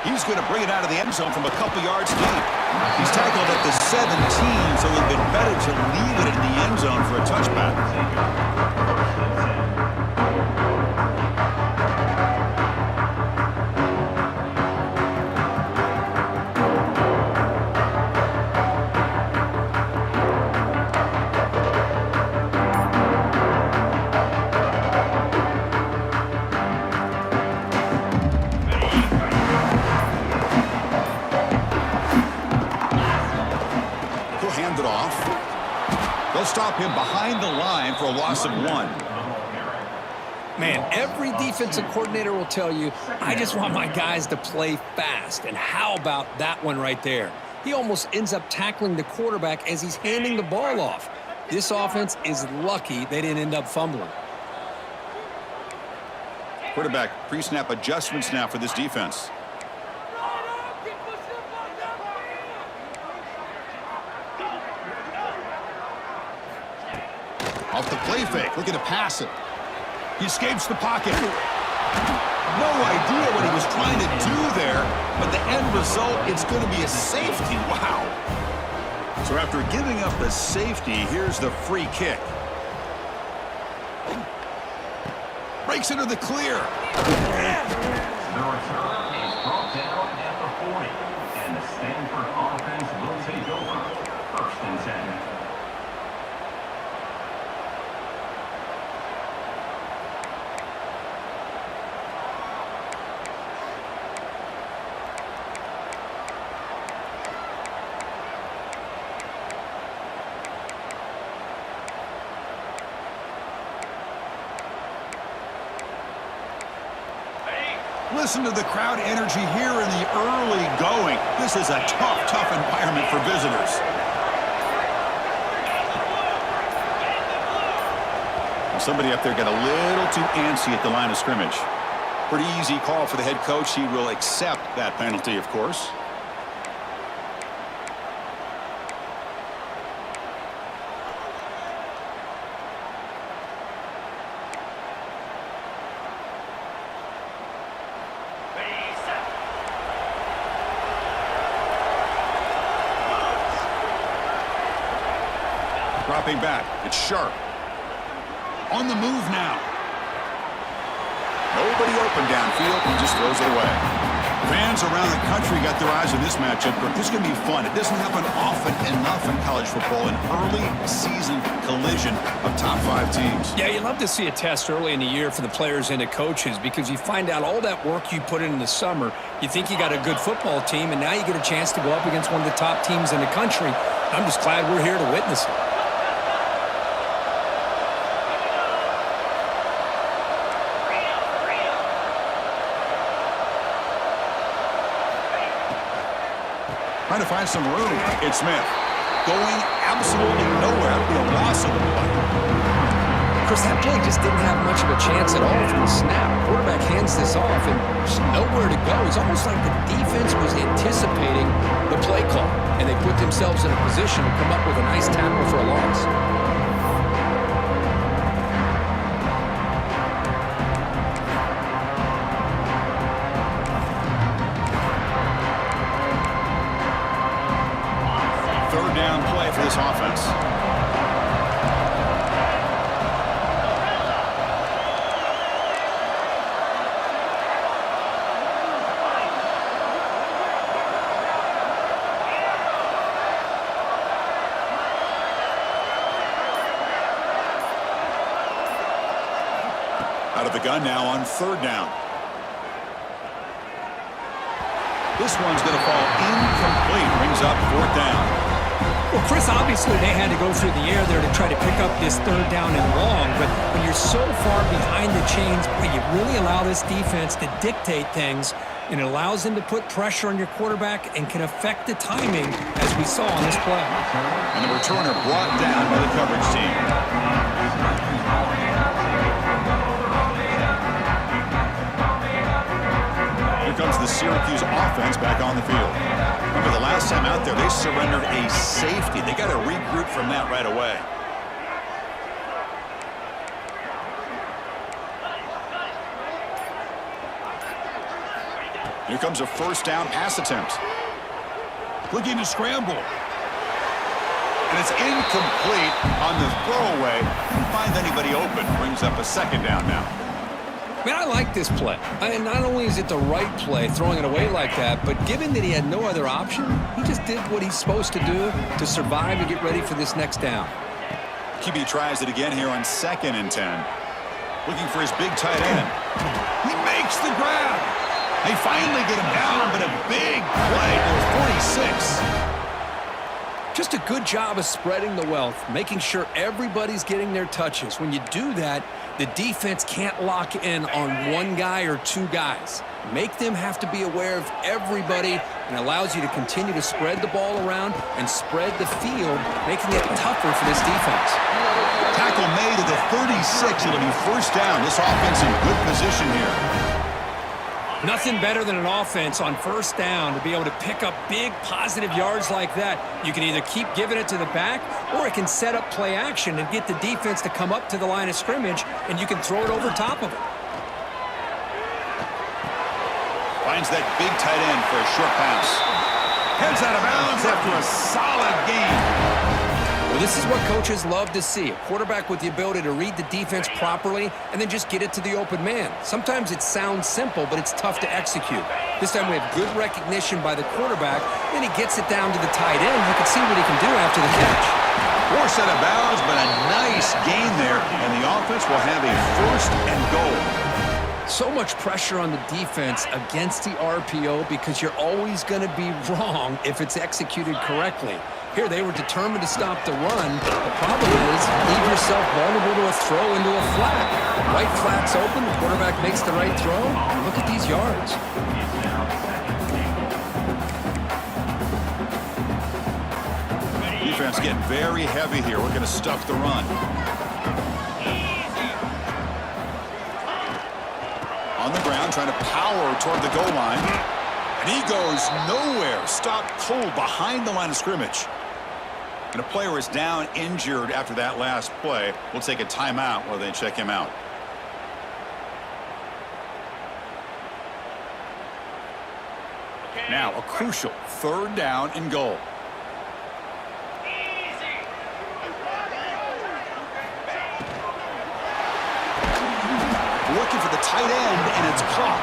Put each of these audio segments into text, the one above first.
He's going to bring it out of the end zone from a couple yards deep. He's tackled at the 17, so it would have been better to leave it in the end zone for a touchback. They'll stop him behind the line for a loss of 1. Man, every defensive coordinator will tell you, I just want my guys to play fast. And how about that one right there? He almost ends up tackling the quarterback as he's handing the ball off. This offense is lucky they didn't end up fumbling. Quarterback pre-snap adjustments now for this defense. Off the play fake, looking to pass it. He escapes the pocket. No idea what he was trying to do there, but the end result, it's going to be a safety. Wow. So after giving up a safety, here's the free kick. Breaks into the clear. The return is brought down at the 40, and the Stanford offense will take over. 1st and 10. Listen to the crowd energy here in the early going. This is a tough environment for visitors. Somebody up there got a little too antsy at the line of scrimmage. Pretty easy call for the head coach. He will accept that penalty, of course. Dropping back. It's Sharp. On the move now. Nobody open downfield. He just throws it away. Fans around the country got their eyes on this matchup. This is going to be fun. It doesn't happen often enough in college football. An early season collision of top 5 teams. Yeah, you love to see a test early in the year for the players and the coaches because you find out all that work you put in the summer. You think you got a good football team, and now you get a chance to go up against one of the top teams in the country. I'm just glad we're here to witness it. Trying to find some room. It's Smith. Going absolutely nowhere. That'll be a loss of the play. Chris, that play just didn't have much of a chance at all from the snap. Quarterback hands this off, and there's nowhere to go. It's almost like the defense was anticipating the play call, and they put themselves in a position to come up with a nice tackle for a loss. For this offense. Out of the gun now on 3rd down. This one's going to fall incomplete. Brings up 4th down. Well, Chris, obviously they had to go through the air there to try to pick up this 3rd down and long, but when you're so far behind the chains, you really allow this defense to dictate things, and it allows them to put pressure on your quarterback and can affect the timing, as we saw on this play. And the returner brought down by the coverage team. Here comes the Syracuse offense back on the field. Remember, the last time out there, they surrendered a safety. They got to regroup from that right away. Here comes a first down pass attempt. Looking to scramble. And it's incomplete on the throwaway. Can't find anybody open. Brings up a second down now. Man, I like this play. And not only is it the right play, throwing it away like that, but given that he had no other option, he just did what he's supposed to do to survive and get ready for this next down. QB tries it again here on 2nd and 10. Looking for his big tight end. He makes the grab. They finally get him down, but a big play for 46. Just a good job of spreading the wealth, making sure everybody's getting their touches. When you do that, the defense can't lock in on one guy or two guys. Make them have to be aware of everybody, and allows you to continue to spread the ball around and spread the field, making it tougher for this defense. Tackle made at the 36. It'll be first down. This offense in good position here. Nothing better than an offense on first down to be able to pick up big positive yards like that. You can either keep giving it to the back, or it can set up play action and get the defense to come up to the line of scrimmage, and you can throw it over top of it. Finds that big tight end for a short pass. Heads out of bounds after a solid game. Well, this is what coaches love to see. A quarterback with the ability to read the defense properly and then just get it to the open man. Sometimes it sounds simple, but it's tough to execute. This time we have good recognition by the quarterback, then he gets it down to the tight end. You can see what he can do after the catch. Force out of bounds, but a nice gain there, and the offense will have a first and goal. So much pressure on the defense against the RPO because you're always going to be wrong if it's executed correctly. Here, they were determined to stop the run. The problem is, leave yourself vulnerable to a throw into a flat. The right flat's open, the quarterback makes the right throw. Look at these yards. Defense getting very heavy here. We're going to stuff the run. On the ground, trying to power toward the goal line. And he goes nowhere. Stopped cold behind the line of scrimmage. And a player is down injured after that last play. We'll take a timeout while they check him out. Now a crucial third down and goal. Looking for the tight end, and it's caught.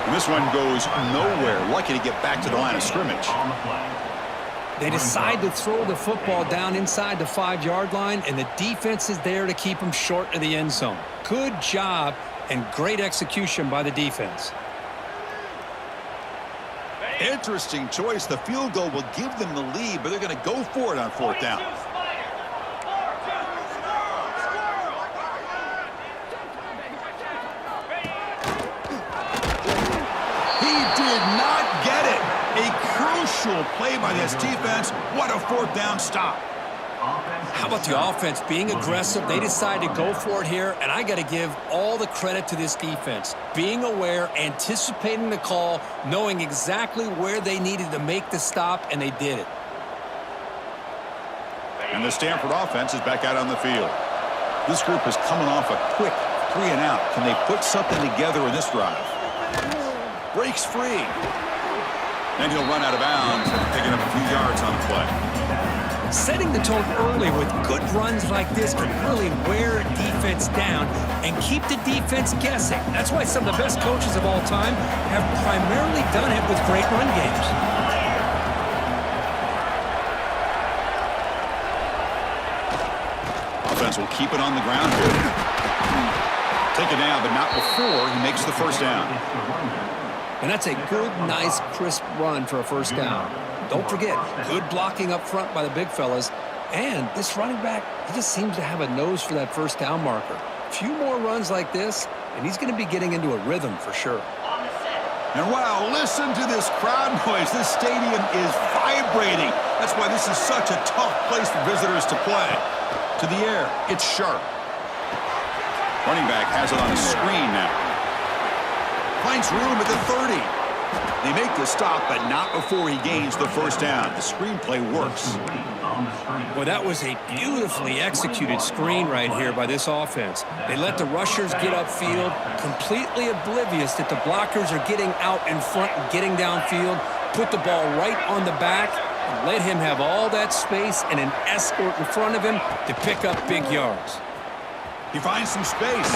And this one goes nowhere. Lucky to get back to the line of scrimmage. They decide to throw the football down inside the 5-yard line, and the defense is there to keep them short of the end zone. Good job and great execution by the defense. Interesting choice. The field goal will give them the lead, but they're going to go for it on fourth down. He did not get it. A crucial play by this defense. What a fourth down stop. How about the offense being aggressive? They decide to go for it here, and I got to give all the credit to this defense. Being aware, anticipating the call, knowing exactly where they needed to make the stop, and they did it. And the Stanford offense is back out on the field. This group is coming off a quick 3-and-out. Can they put something together in this drive? Breaks free. And he'll run out of bounds, picking up a few yards on the play. Setting the tone early with good runs like this can really wear a defense down and keep the defense guessing. That's why some of the best coaches of all time have primarily done it with great run games. Offense will keep it on the ground here. Take it down, but not before he makes the first down. And that's a good, nice, crisp run for a first down. Don't forget, good blocking up front by the big fellas. And this running back, he just seems to have a nose for that first down marker. A few more runs like this, and he's going to be getting into a rhythm for sure. And wow, listen to this crowd noise. This stadium is vibrating. That's why this is such a tough place for visitors to play. To the air, it's sharp. Running back has it on a screen now. Finds room at the 30. They make the stop, but not before he gains the first down. The screenplay works. on the screen. Well, that was a beautifully executed screen right here by this offense. They let the rushers get upfield, completely oblivious that the blockers are getting out in front and getting downfield, put the ball right on the back, and let him have all that space and an escort in front of him to pick up big yards. He finds some space,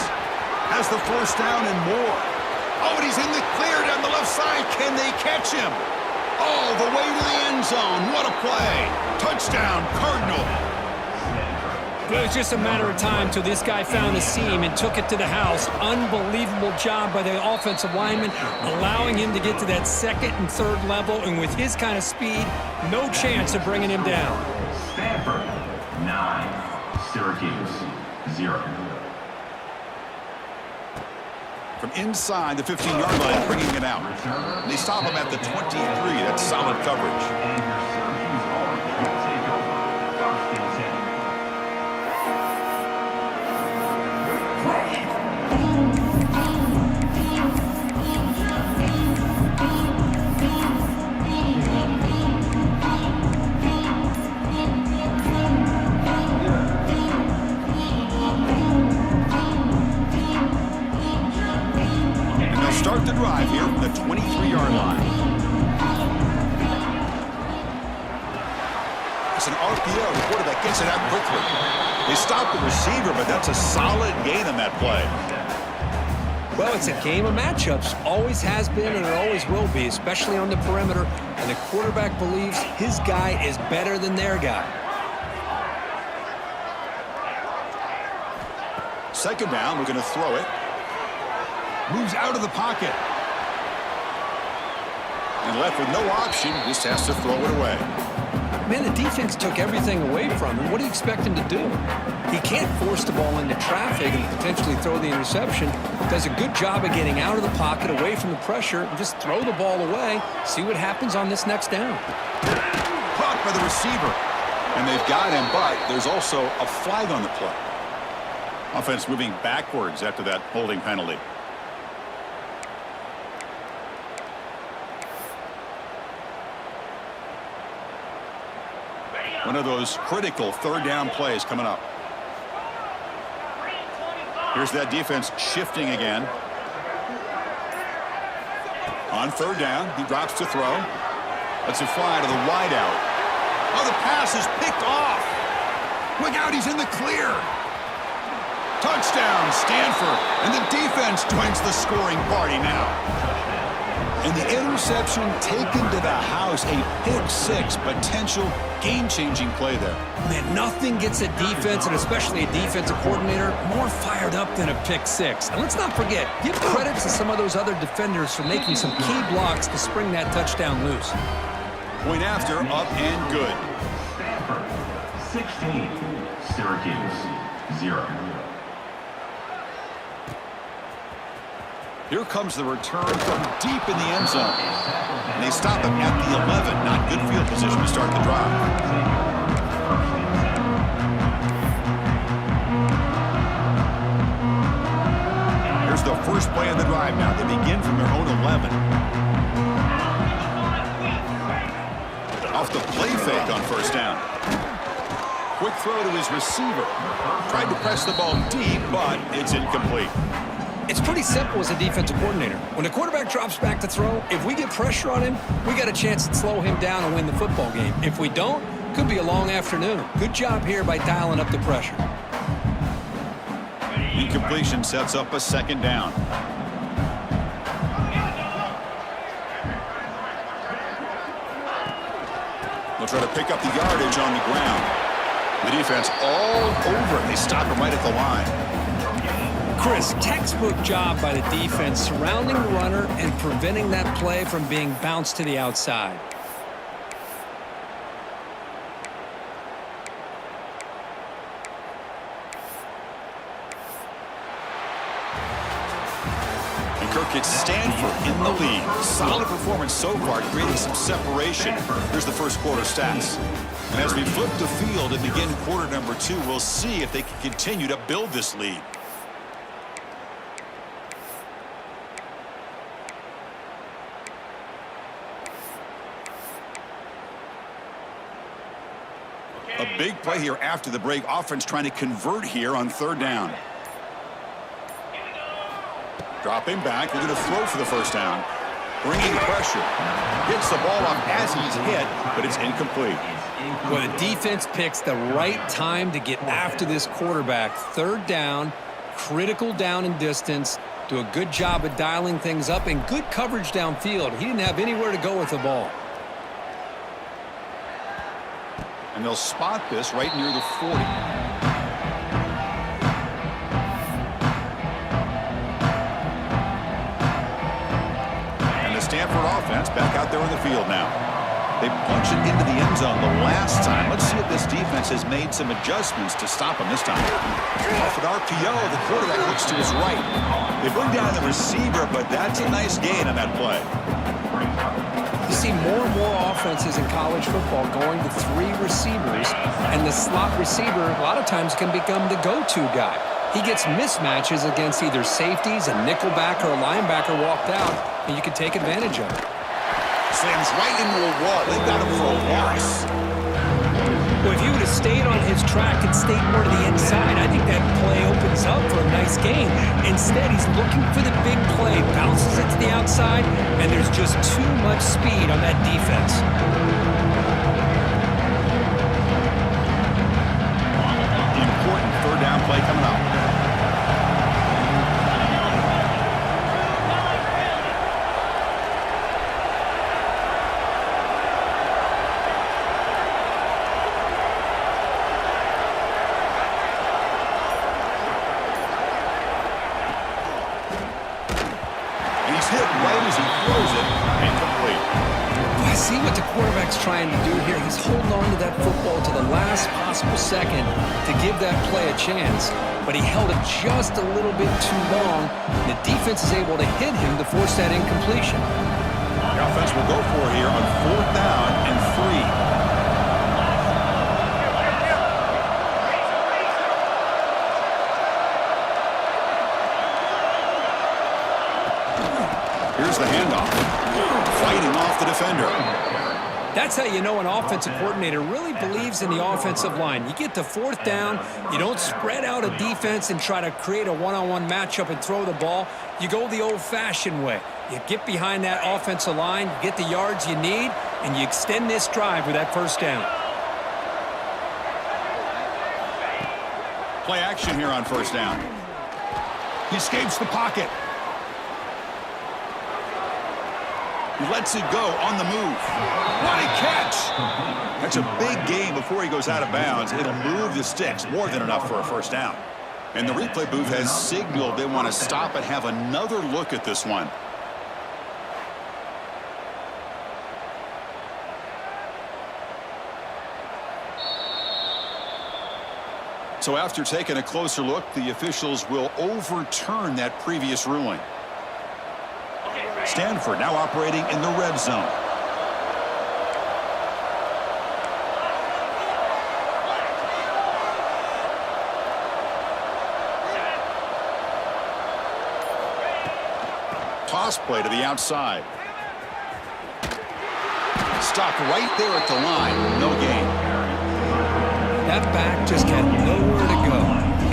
has the first down and more. Oh, and he's in the clear down the left side. Can they catch him? All the way to the end zone. What a play. Touchdown, Cardinal. It was just a matter of time till this guy found a seam and took it to the house. Unbelievable job by the offensive lineman, allowing him to get to that second and third level, and with his kind of speed, no chance of bringing him down. Stanford 9, Syracuse 0. From inside the 15-yard line, bringing it out. They stop him at the 23. That's solid coverage. And your Syracuse offense will take over. First and 10. Start the drive here from the 23-yard line. It's an RPO. The quarterback gets it out quickly. They stop the receiver, but that's a solid gain on that play. Well, it's a game of matchups. Always has been and it always will be, especially on the perimeter. And the quarterback believes his guy is better than their guy. Second down, we're going to throw it. Moves out of the pocket. And left with no option, just has to throw it away. Man, the defense took everything away from him. What do you expect him to do? He can't force the ball into traffic and potentially throw the interception. Does a good job of getting out of the pocket, away from the pressure, and just throw the ball away. See what happens on this next down. Caught by the receiver. And they've got him, but there's also a flag on the play. Offense moving backwards after that holding penalty. One of those critical third down plays coming up. Here's that defense shifting again. On third down, he drops to throw. Lets it fly to the wideout. Oh, the pass is picked off. Look out, he's in the clear. Touchdown, Stanford. And the defense joins the scoring party now. And the interception taken to the house, a pick-6, potential game-changing play there. Man, nothing gets a defense, and especially a defensive coordinator, more fired up than a pick-6. And let's not forget, give credit to some of those other defenders for making some key blocks to spring that touchdown loose. Point after, up and good. Stanford 16, Syracuse 0. Here comes the return from deep in the end zone. And they stop him at the 11. Not good field position to start the drive. Here's the first play of the drive now. They begin from their own 11. Off the play fake on first down. Quick throw to his receiver. Tried to press the ball deep, but it's incomplete. It's pretty simple as a defensive coordinator. When the quarterback drops back to throw, if we get pressure on him, we got a chance to slow him down and win the football game. If we don't, could be a long afternoon. Good job here by dialing up the pressure. Incompletion sets up a second down. They'll try to pick up the yardage on the ground. The defense all over. They stop him right at the line. Chris, textbook job by the defense surrounding the runner and preventing that play from being bounced to the outside. And Kirk gets Stanford in the lead. Solid performance so far, creating some separation. Here's the first quarter stats. And as we flip the field and begin quarter number 2, we'll see if they can continue to build this lead. A big play here after the break. Offense trying to convert here on third down. Dropping back. They're going to throw for the first down. Bringing pressure. Gets the ball off as he's hit, but it's incomplete. Well, the defense picks the right time to get after this quarterback. Third down, critical down and distance. Do a good job of dialing things up and good coverage downfield. He didn't have anywhere to go with the ball. And they'll spot this right near the 40. And the Stanford offense back out there on the field now. They punch it into the end zone the last time. Let's see if this defense has made some adjustments to stop them this time. Off an RPO, the quarterback looks to his right. They bring down the receiver, but that's a nice gain on that play. You see more and more offenses in college football going to 3 receivers, and the slot receiver a lot of times can become the go-to guy. He gets mismatches against either safeties, a nickelback, or a linebacker walked out, and you can take advantage of it. Slams right into a wall. They've got him for a loss. Well, if he would have stayed on his track and stayed more to the inside, I think that play opens up for a nice game. Instead, he's looking for the big play, bounces it to the outside, and there's just too much speed on that defense. Important third down play coming up. Hit right as he throws it, incomplete. I see what the quarterback's trying to do here. He's holding on to that football to the last possible second to give that play a chance, but he held it just a little bit too long. The defense is able to hit him to force that incompletion. The offense will go for it here on fourth down and 3. Here's the handoff. Fighting off the defender. That's how you know an offensive coordinator really believes in the offensive line. You get to fourth down, you don't spread out a defense and try to create a one-on-one matchup and throw the ball. You go the old-fashioned way. You get behind that offensive line, you get the yards you need, and you extend this drive with that first down. Play action here on first down. He escapes the pocket. He lets it go on the move. What a catch! That's a big gain before he goes out of bounds. It'll move the sticks, more than enough for a first down. And the replay booth has signaled they want to stop and have another look at this one. So after taking a closer look, the officials will overturn that previous ruling. Stanford now operating in the red zone. Toss play to the outside. Stopped right there at the line. No gain. That back just had nowhere to go.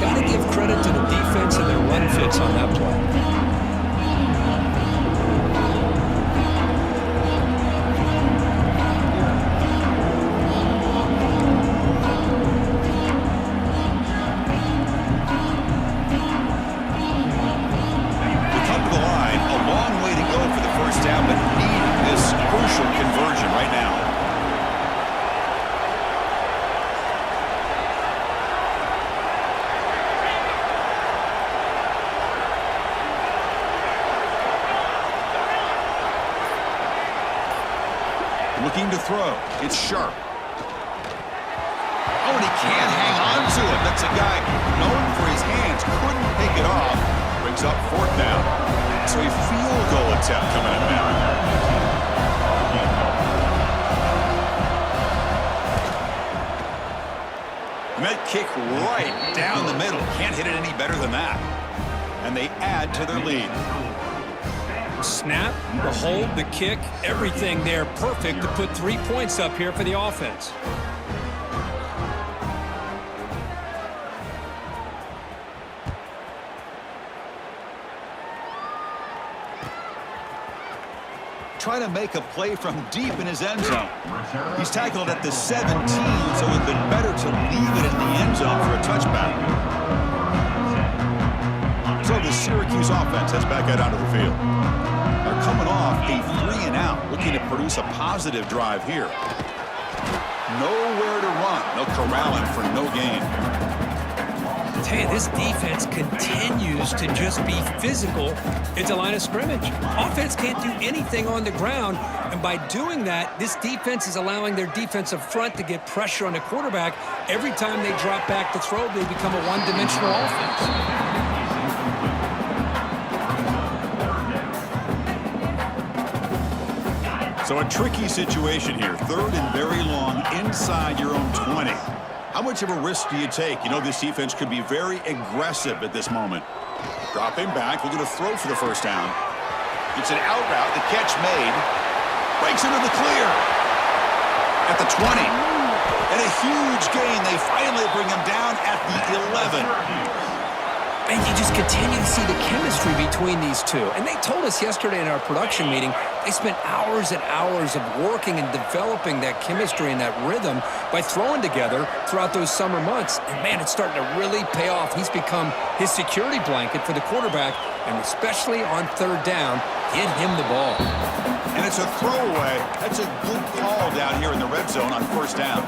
Got to give credit to the defense and their run fits on that play. Down, but need this crucial conversion right now. Looking to throw. It's sharp. Oh, and he can't hang on to it. That's a guy known for his hands. Couldn't pick it off. Brings up fourth down. So a field goal attempt coming in now. And that kick right down the middle. Can't hit it any better than that. And they add to their lead. Snap, the hold, the kick, everything there perfect to put 3 points up here for the offense. trying to make a play from deep in his end zone. He's tackled at the 17, so it would have been better to leave it in the end zone for a touchback. So the Syracuse offense heads back out onto the field. They're coming off a 3-and-out, looking to produce a positive drive here. Nowhere to run. They'll corral him for no gain. I tell you, this defense continues to just be physical at the line of scrimmage. Offense can't do anything on the ground, and by doing that, this defense is allowing their defensive front to get pressure on the quarterback. Every time they drop back to throw, they become a one-dimensional offense. So a tricky situation here. Third and very long inside your own 20. How much of a risk do you take? You know this defense could be very aggressive at this moment. Dropping back, looking to throw for the first down. It's an out route, the catch made. Breaks into the clear. At the 20. And a huge gain. They finally bring him down at the 11. And you just continue to see the chemistry between these two. And they told us yesterday in our production meeting, they spent hours and hours of working and developing that chemistry and that rhythm by throwing together throughout those summer months. And, man, it's starting to really pay off. He's become his security blanket for the quarterback, and especially on third down, get him the ball. And it's a throwaway. That's a good call down here in the red zone on first down.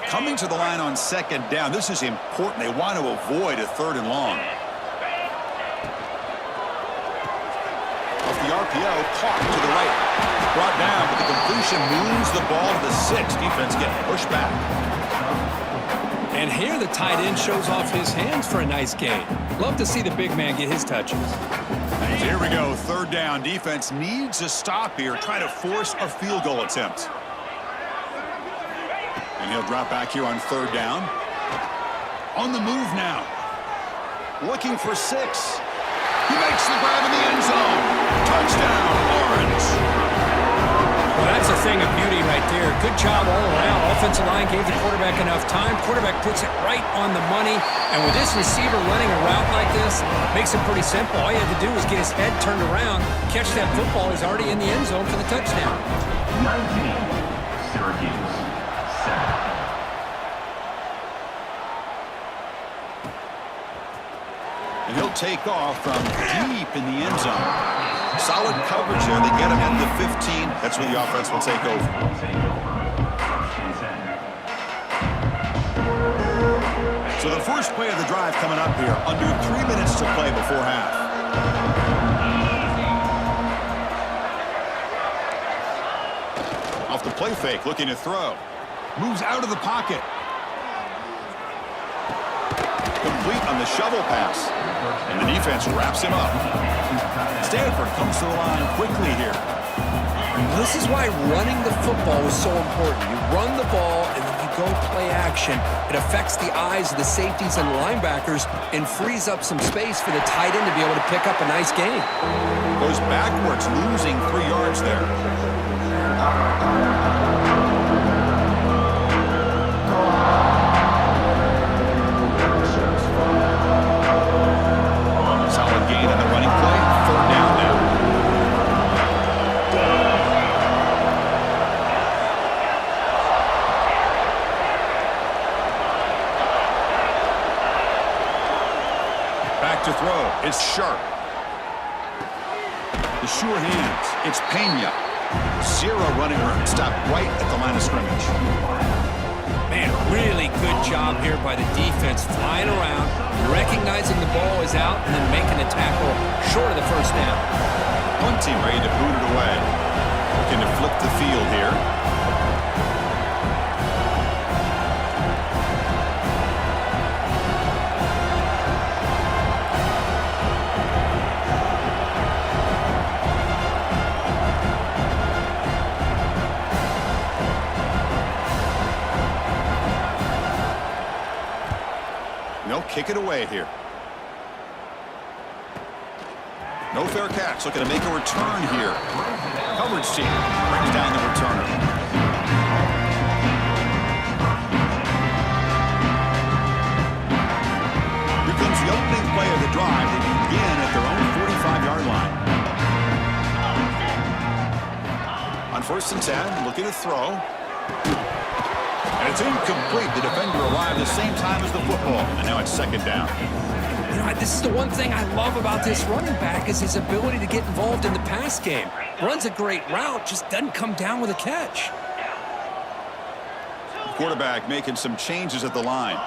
Coming to the line on second down. This is important. They want to avoid a third and long. Off the RPO, caught to the right. Brought down, but the completion moves the ball to the 6. Defense getting pushed back. And here the tight end shows off his hands for a nice gain. Love to see the big man get his touches. So here we go, third down. Defense needs a stop here, trying to force a field goal attempt. And he'll drop back here on third down. On the move now. Looking for 6. He makes the grab in the end zone. Touchdown, Orange. Well, that's a thing of beauty right there. Good job all around. Offensive line gave the quarterback enough time. Quarterback puts it right on the money. And with this receiver running a route like this, makes it pretty simple. All you had to do was get his head turned around, catch that football. He's already in the end zone for the touchdown. 19, Syracuse. And he'll take off from deep in the end zone. Solid coverage there. They get him at the 15. That's where the offense will take over. So the first play of the drive coming up here. Under 3 minutes to play before half. Off the play fake, looking to throw. Moves out of the pocket. Complete on the shovel pass. And the defense wraps him up. Stanford comes to the line quickly here. This is why running the football is so important. You run the ball and then you go play action. It affects the eyes of the safeties and linebackers and frees up some space for the tight end to be able to pick up a nice gain. Goes backwards, losing 3 yards there. Solid gain on the running play. Third down now. Back to throw. It's Sharp. The sure hands. It's Pena. 0 running room. Stopped right at the line of scrimmage. Man, really good job here by the defense, flying around, recognizing the ball is out, and then making a tackle short of the first down. Punting, ready to boot it away. Looking to flip the field here. They'll kick it away here. No fair catch. Looking to make a return here. Coverage team brings down the returner. First and 10, looking to throw. And it's incomplete. The defender arrived the same time as the football. And now it's second down. You know, this is the one thing I love about this running back is his ability to get involved in the pass game. Runs a great route, just doesn't come down with a catch. The quarterback making some changes at the line.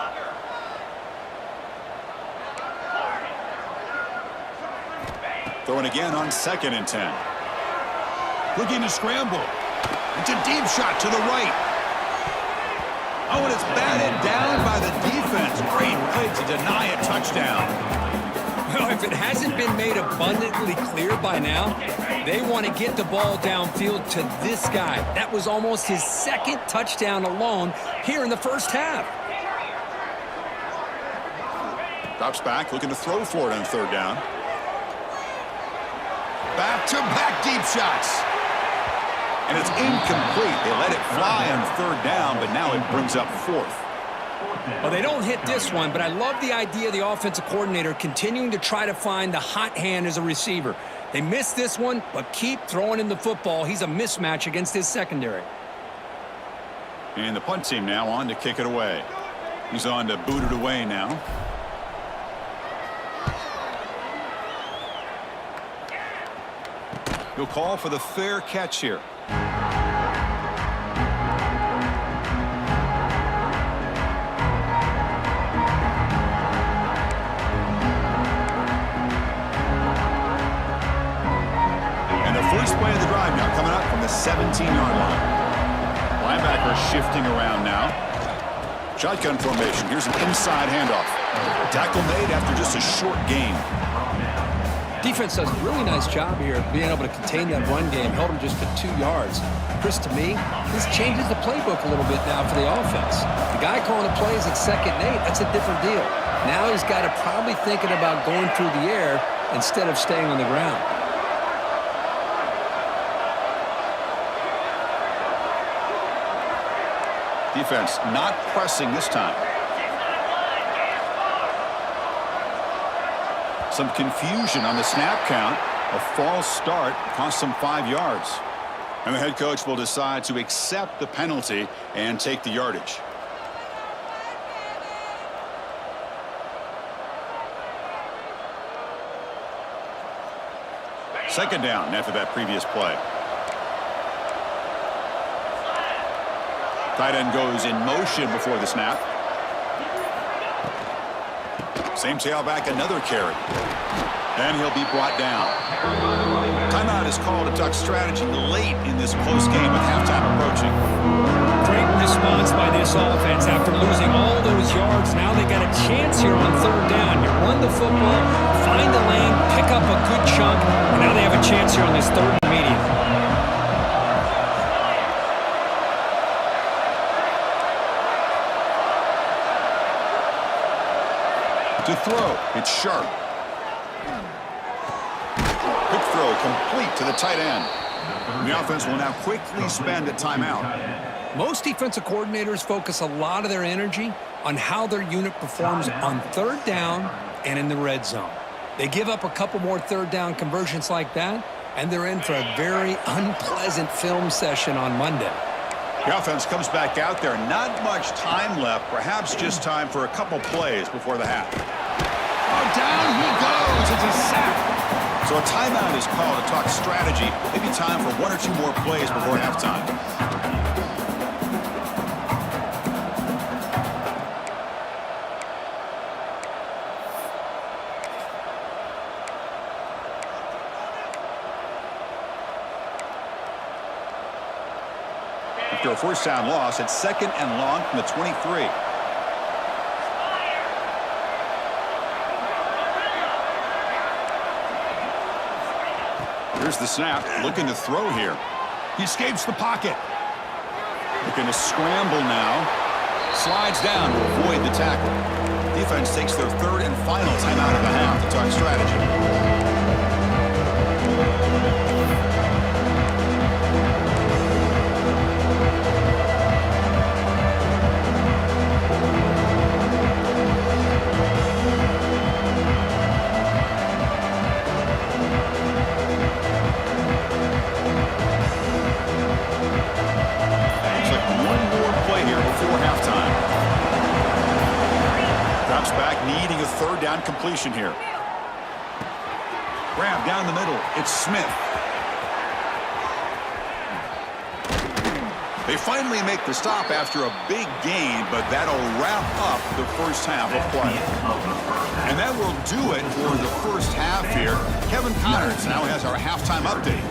Throwing again on second and 10. Looking to scramble. It's a deep shot to the right. Oh, and it's batted down by the defense. Great play to deny a touchdown. Well, if it hasn't been made abundantly clear by now, they want to get the ball downfield to this guy. That was almost his second touchdown alone here in the first half. Drops back, looking to throw for it on third down. Back-to-back deep shots. And it's incomplete. They let it fly on third down, but now it brings up fourth. Well, they don't hit this one, but I love the idea of the offensive coordinator continuing to try to find the hot hand as a receiver. They missed this one, but keep throwing in the football. He's a mismatch against his secondary. And the punt team now on to kick it away. He's on to boot it away now. He'll call for the fair catch here. And the first play of the drive now coming up from the 17-yard line. Linebacker shifting around now. Shotgun formation. Here's an inside handoff. Tackle made after just a short gain. Defense does a really nice job here being able to contain that run game. Held him just for 2 yards. Chris, to me, this changes the playbook a little bit now for the offense. The guy calling the plays at 2nd and 8, that's a different deal. Now he's got to probably thinking about going through the air instead of staying on the ground. Defense not pressing this time. Some confusion on the snap count. A false start cost them 5 yards. And the head coach will decide to accept the penalty and take the yardage. Second down after that previous play. Tight end goes in motion before the snap. Same tailback, another carry. And he'll be brought down. Timeout is called to duck strategy late in this close game with halftime approaching. Great response by this offense after losing all those yards. Now they got a chance here on third down. You run the football, find the lane, pick up a good chunk, and now they have a chance here on this third and medium. To throw, it's sharp. Quick throw complete to the tight end. The offense will now quickly spend a timeout. Most defensive coordinators focus a lot of their energy on how their unit performs on third down and in the red zone. They give up a couple more third down conversions like that, and they're in for a very unpleasant film session on Monday. The offense comes back out there. Not much time left. Perhaps just time for a couple plays before the half. Oh, down he goes. It's a sack. So a timeout is called to talk strategy. Maybe time for 1 or 2 more plays before halftime. After a first down loss, it's second and long from the 23. Here's the snap, looking to throw here. He escapes the pocket. Looking to scramble now. Slides down to avoid the tackle. Defense takes their third and final timeout of the half to talk strategy. down completion here. Grab down the middle. It's Smith. They finally make the stop after a big gain, but that'll wrap up the first half of play. And that will do it for the first half here. Kevin Connors now has our halftime update.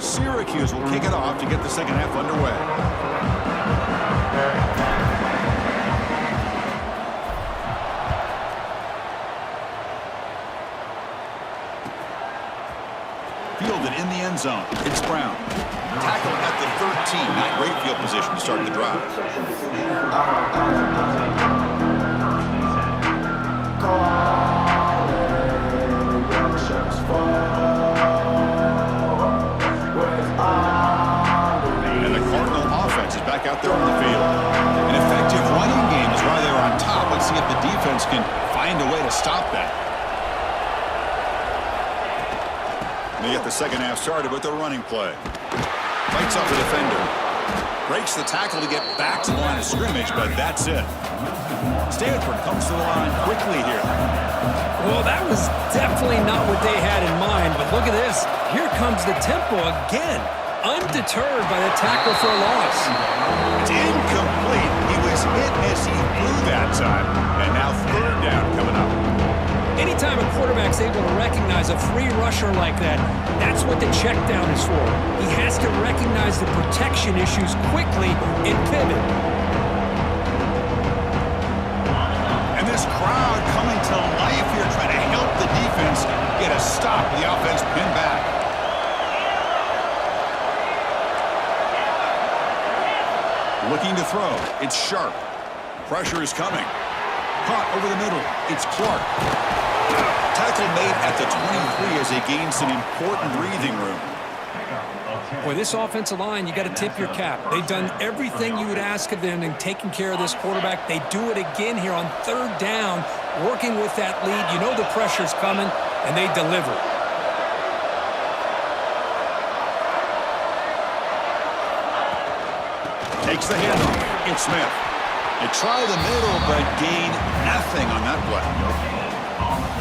Syracuse will kick it off to get the second half underway. Fielded in the end zone. It's Brown. Tackle at the 13. Not great field position to start the drive. And the Cardinal offense is back out there on the field. An effective running game is why they're on top. Let's see if the defense can find a way to stop that. They get the second half started with a running play. Fights off the defender. Breaks the tackle to get back to the line of scrimmage, but that's it. Stanford comes to the line quickly here. Well, that was definitely not what they had in mind, but look at this. Here comes the tempo again. Undeterred by the tackle for a loss. It's incomplete. He was hit as he threw that time. And now third down coming up. Anytime a quarterback's able to recognize a free rusher like that, that's what the check down is for. He has to recognize the protection issues quickly and pivot. And this crowd coming to life here, trying to help the defense get a stop. The offense pinned back. Looking to throw. It's Sharp. Pressure is coming. Caught over the middle. It's Clark. Tackle made at the 23 as they gain some important breathing room. Boy, this offensive line, you got to tip your cap. They've done everything you would ask of them in taking care of this quarterback. They do it again here on third down, working with that lead. You know the pressure's coming, and they deliver. Takes the handoff. It's Smith. They try the middle, but gain nothing on that play.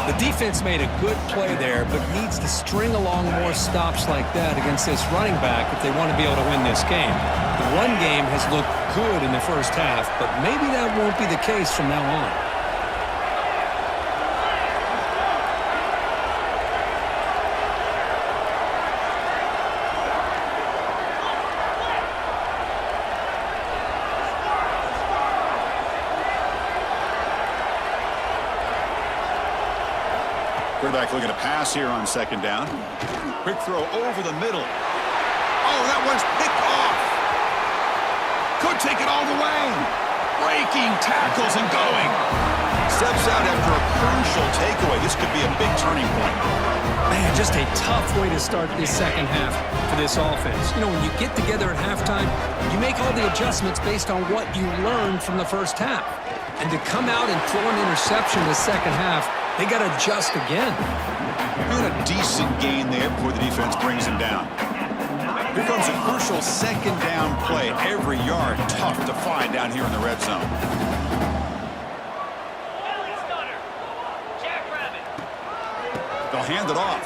The defense made a good play there, but needs to string along more stops like that against this running back if they want to be able to win this game. The run game has looked good in the first half, but maybe that won't be the case from now on. Quarterback looking to pass here on second down. Quick throw over the middle. Oh, that one's picked off. Could take it all the way. Breaking tackles and going. Steps out after a crucial takeaway. This could be a big turning point. Man, just a tough way to start this second half for this offense. You know, when you get together at halftime, you make all the adjustments based on what you learned from the first half. And to come out and throw an interception the second half, they got to adjust again. And a decent gain there before the defense brings him down. Here comes a crucial second down play. Every yard tough to find down here in the red zone. They'll hand it off.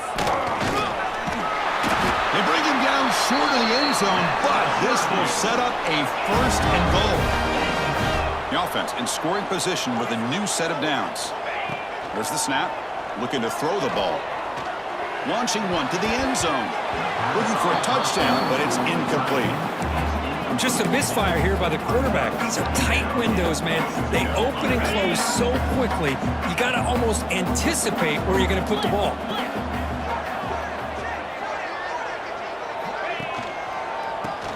They bring him down short of the end zone, but this will set up a first and goal. The offense in scoring position with a new set of downs. There's the snap. Looking to throw the ball. Launching one to the end zone. Looking for a touchdown, but it's incomplete. Just a misfire here by the quarterback. These are tight windows, man. They open and close so quickly, you got to almost anticipate where you're going to put the ball.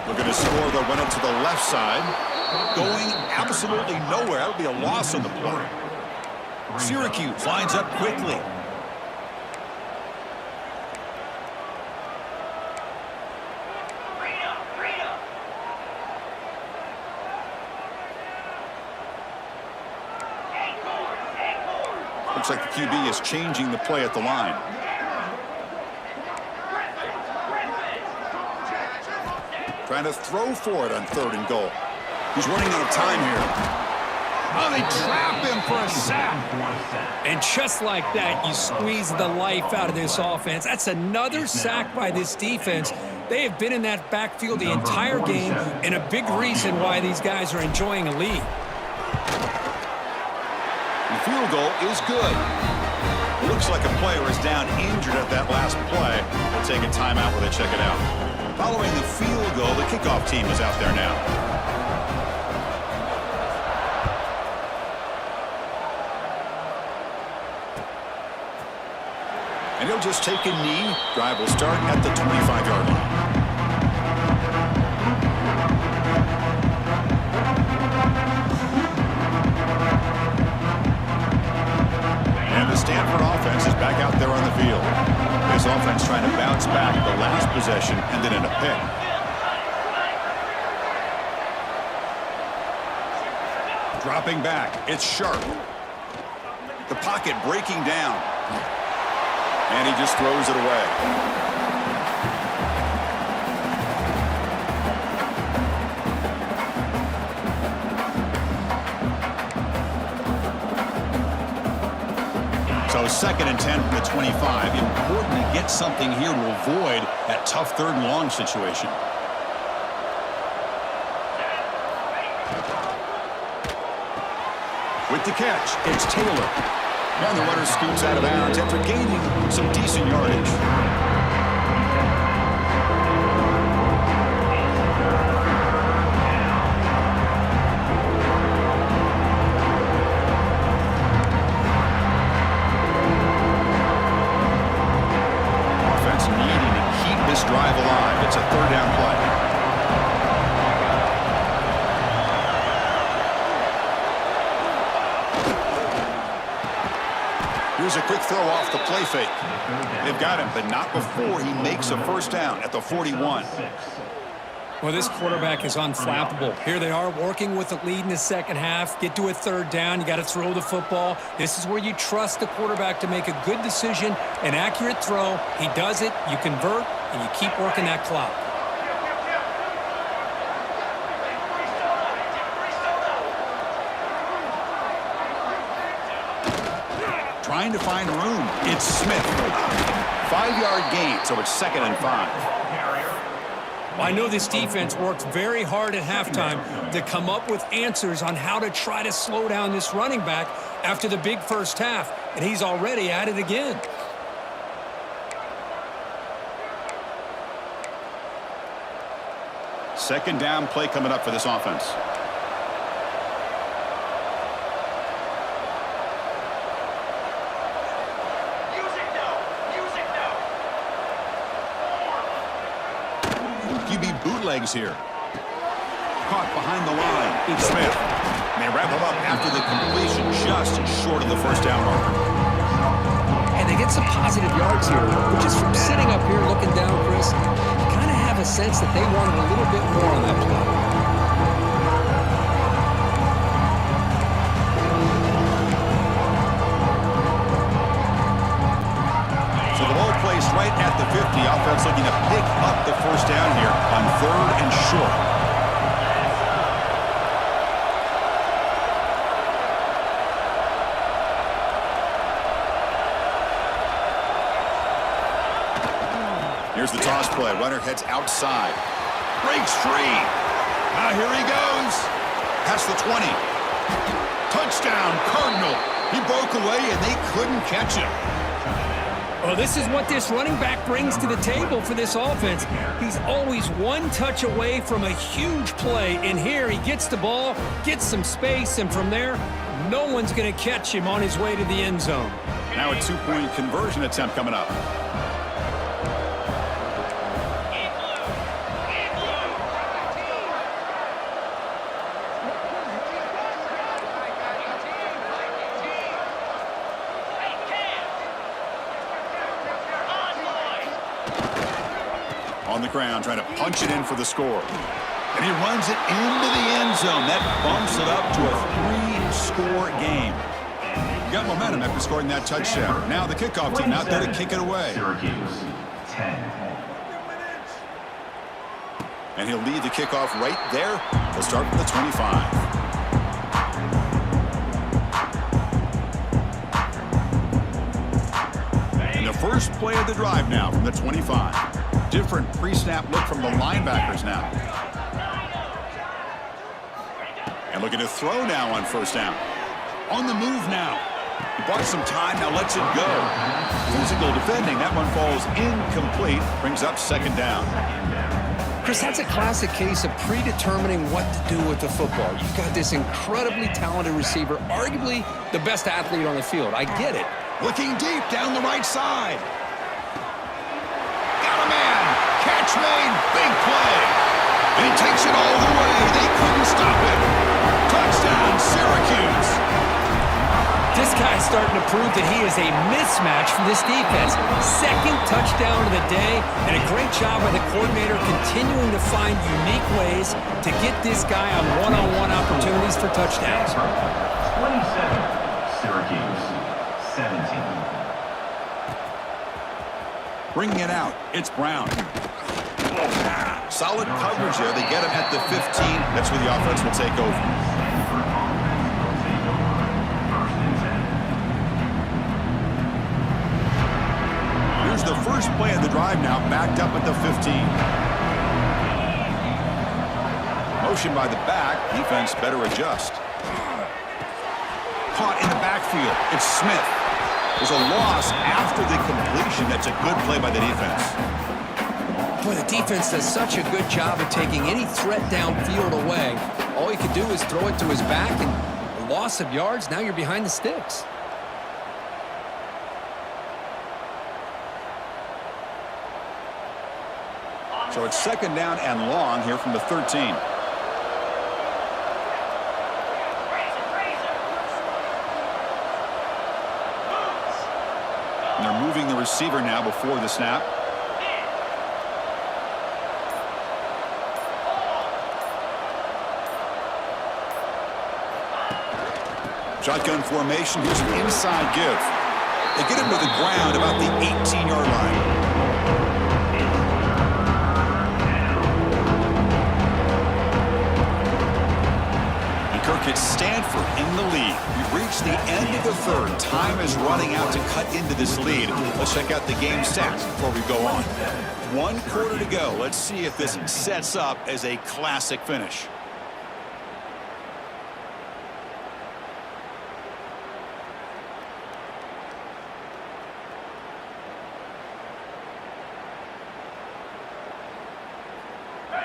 Looking to score the run up to the left side. Going absolutely nowhere. That would be a loss on the play. Syracuse lines up quickly. Looks like the QB is changing the play at the line. Trying to throw for it on third and goal. He's running out of time here. Oh, they trap him for a sack. And just like that, you squeeze the life out of this offense. That's another sack by this defense. They have been in that backfield the entire game, and a big reason why these guys are enjoying a lead. The field goal is good. Looks like a player is down injured at that last play. They'll take a timeout while they check it out. Following the field goal, the kickoff team is out there now. And he'll just take a knee. Drive will start at the 25-yard line. And the Stanford offense is back out there on the field. This offense trying to bounce back the last possession and then in a pick. Dropping back, it's Sharp. The pocket breaking down. And he just throws it away. So 2nd and 10 from the 25. Important to get something here to avoid that tough 3rd and long situation. With the catch, it's Taylor. And the runner scoots out of bounds after gaining some decent yardage. Offense needing to keep this drive alive. It's a 3rd down play. Here's a quick throw off the play fake. They've got him, but not before he makes a 1st down at the 41. Well, this quarterback is unflappable. Here they are working with the lead in the 2nd half. Get to a 3rd down. You got to throw the football. This is where you trust the quarterback to make a good decision, an accurate throw. He does it, you convert, and you keep working that clock. Trying to find room. It's Smith. 5-yard gain, so it's 2nd and 5. Well, I know this defense worked very hard at halftime to come up with answers on how to try to slow down this running back after the big 1st half, and he's already at it again. Second down play coming up for this offense. QB bootlegs here. Caught behind the line. It's Smith. And they wrap him up after the completion, just short of the 1st down marker. And they get some positive yards here. But just from sitting up here looking down, Chris, you kind of have a sense that they wanted a little bit more on that play. Placed right at the 50. Offense looking to pick up the 1st down here on 3rd and short. Here's the toss play. Runner heads outside. Breaks free. Now here he goes. Past the 20. Touchdown, Cardinal. He broke away and they couldn't catch him. Well, this is what this running back brings to the table for this offense. He's always one touch away from a huge play, and here he gets the ball, gets some space, and from there, no one's going to catch him on his way to the end zone. Now a 2-point conversion attempt coming up. On the ground, trying to punch it in for the score. And he runs it into the end zone. That bumps it up to a 3-score game. Got momentum after scoring that touchdown. Now the kickoff team out there to kick it away. Syracuse, 10. And he'll lead the kickoff right there. They'll start from the 25. first play of the drive now from the 25. Different pre-snap look from the linebackers now. And looking to throw now on first down. On the move now. He bought some time, now lets it go. Physical defending, that one falls incomplete. Brings up second down. Chris, that's a classic case of predetermining what to do with the football. You've got this incredibly talented receiver, arguably the best athlete on the field. I get it. Looking deep down the right side. Got a man. Catch made. Big play. And he takes it all the way. They couldn't stop him. Touchdown, Syracuse. This guy's starting to prove that he is a mismatch for this defense. Second touchdown of the day, and a great job by the coordinator continuing to find unique ways to get this guy on one-on-one opportunities for touchdowns. 27, Syracuse, 17. Bringing it out, it's Brown. Solid coverage there. They get him at the 15. That's where the offense will take over. Here's the first play of the drive now, backed up at the 15. Motion by the back. Defense better adjust. Caught in the backfield. It's Smith. There's a loss after the completion. That's a good play by the defense. Boy, the defense does such a good job of taking any threat downfield away. All he could do is throw it to his back, and a loss of yards, now you're behind the sticks. So it's second down and long here from the 13. And they're moving the receiver now before the snap. Shotgun formation. Here's an inside give. They get him to the ground about the 18-yard line. It's Stanford in the lead. We've reached the end of the third. Time is running out to cut into this lead. Let's check out the game stats before we go on. 1 quarter to go. Let's see if this sets up as a classic finish.